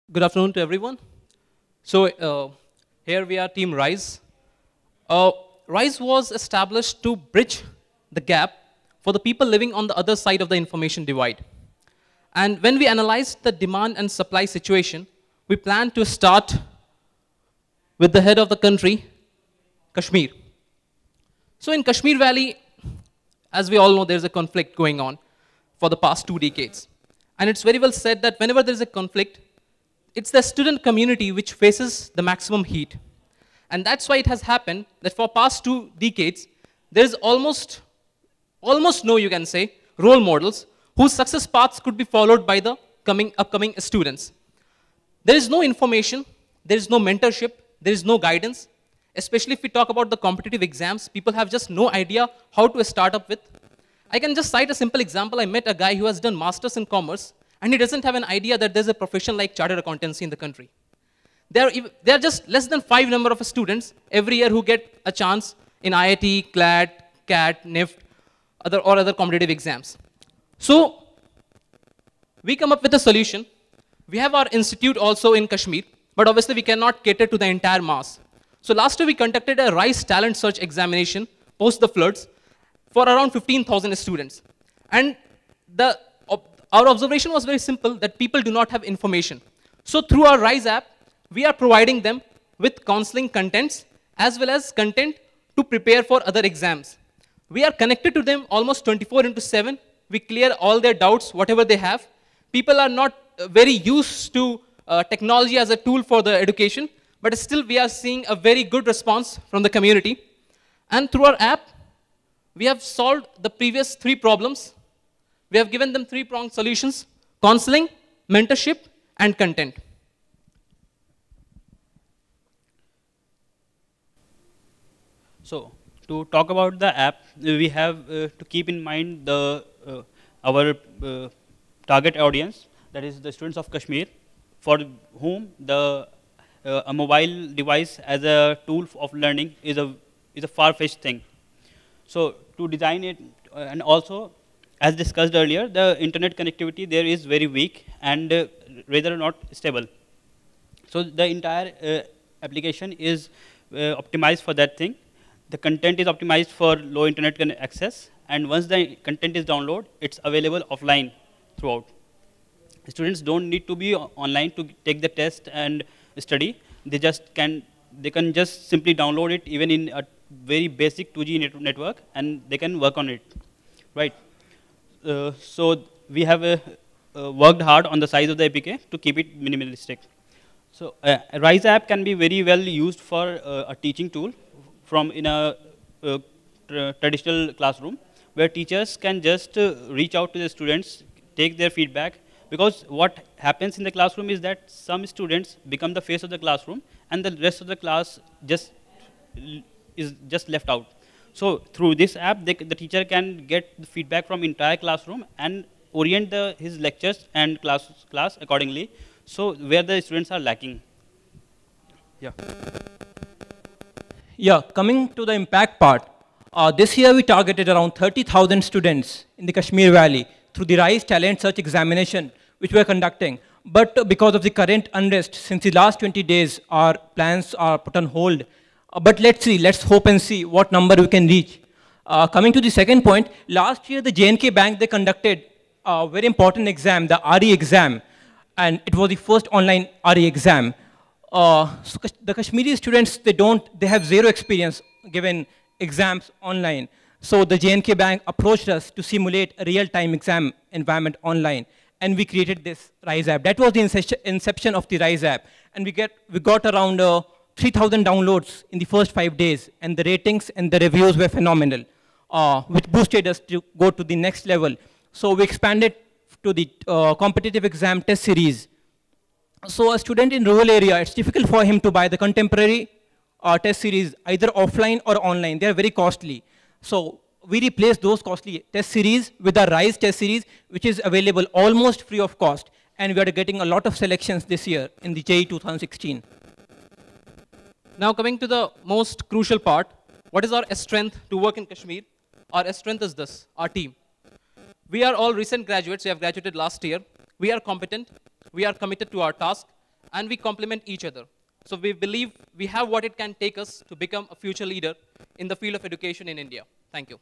Good afternoon to everyone. Here we are, Team RISE. RISE was established to bridge the gap for the people living on the other side of the information divide. And when we analyzed the demand and supply situation, we planned to start with the head of the country, Kashmir. So in Kashmir Valley, as we all know, there's a conflict going on for the past 2 decades. And it's very well said that whenever there's a conflict, it's the student community which faces the maximum heat. And that's why it has happened that for past 2 decades, there's almost no, you can say, role models whose success paths could be followed by the upcoming students. There is no information, there is no mentorship, there is no guidance. Especially if we talk about the competitive exams, people have just no idea how to start up with. I can just cite a simple example. I met a guy who has done masters in commerce, and he doesn't have an idea that there's a profession like chartered accountancy in the country. There are just less than 5 number of students every year who get a chance in IIT, CLAT, CAT, NIFT, other competitive exams. So we come up with a solution. We have our institute also in Kashmir, but obviously we cannot cater to the entire mass. So last year we conducted a RISE talent search examination post the floods for around 15,000 students. And our observation was very simple, that people do not have information. So through our RISE app, we are providing them with counseling contents as well as content to prepare for other exams. We are connected to them almost 24/7. We clear all their doubts, whatever they have. People are not very used to technology as a tool for the education, but still we are seeing a very good response from the community. And through our app, we have solved the previous 3 problems. We have given them 3-pronged solutions: counseling, mentorship, and content. So, to talk about the app, we have to keep in mind our target audience, that is the students of Kashmir, for whom a mobile device as a tool of learning is a far-fetched thing. So, to design it, and also, as discussed earlier, the internet connectivity there is very weak and rather not stable. So the entire application is optimized for that thing. The content is optimized for low internet access, and once the content is downloaded, it's available offline throughout. Students don't need to be online to take the test and study. They can just simply download it even in a very basic 2G network, and they can work on it, right? So we have worked hard on the size of the APK to keep it minimalistic. So RISE app can be very well used for a teaching tool in a traditional classroom, where teachers can just reach out to the students, take their feedback, because what happens in the classroom is that some students become the face of the classroom, and the rest of the class is just left out. So through this app, the teacher can get the feedback from entire classroom and orient his lectures and class accordingly, so where the students are lacking. Yeah. Yeah, coming to the impact part, this year we targeted around 30,000 students in the Kashmir Valley through the RISE talent search examination, which we are conducting. But because of the current unrest, since the last 20 days, our plans are put on hold. But let's hope and see what number we can reach. Coming to the second point, last year the J&K Bank, they conducted a very important exam, the RE exam, and it was the first online RE exam. So the Kashmiri students, they have zero experience given exams online. So the J&K Bank approached us to simulate a real-time exam environment online, and we created this RISE app. That was the inception of the RISE app, and we got around 3,000 downloads in the first 5 days, and the ratings and the reviews were phenomenal, which boosted us to go to the next level. So we expanded to the competitive exam test series. So a student in rural area, it's difficult for him to buy the contemporary test series, either offline or online. They are very costly. So we replaced those costly test series with a RISE test series, which is available almost free of cost. And we are getting a lot of selections this year in the JEE 2016. Now coming to the most crucial part, what is our strength to work in Kashmir? Our strength is this, our team. We are all recent graduates. We have graduated last year. We are competent. We are committed to our task. and we complement each other. So we believe we have what it can take us to become a future leader in the field of education in India. Thank you.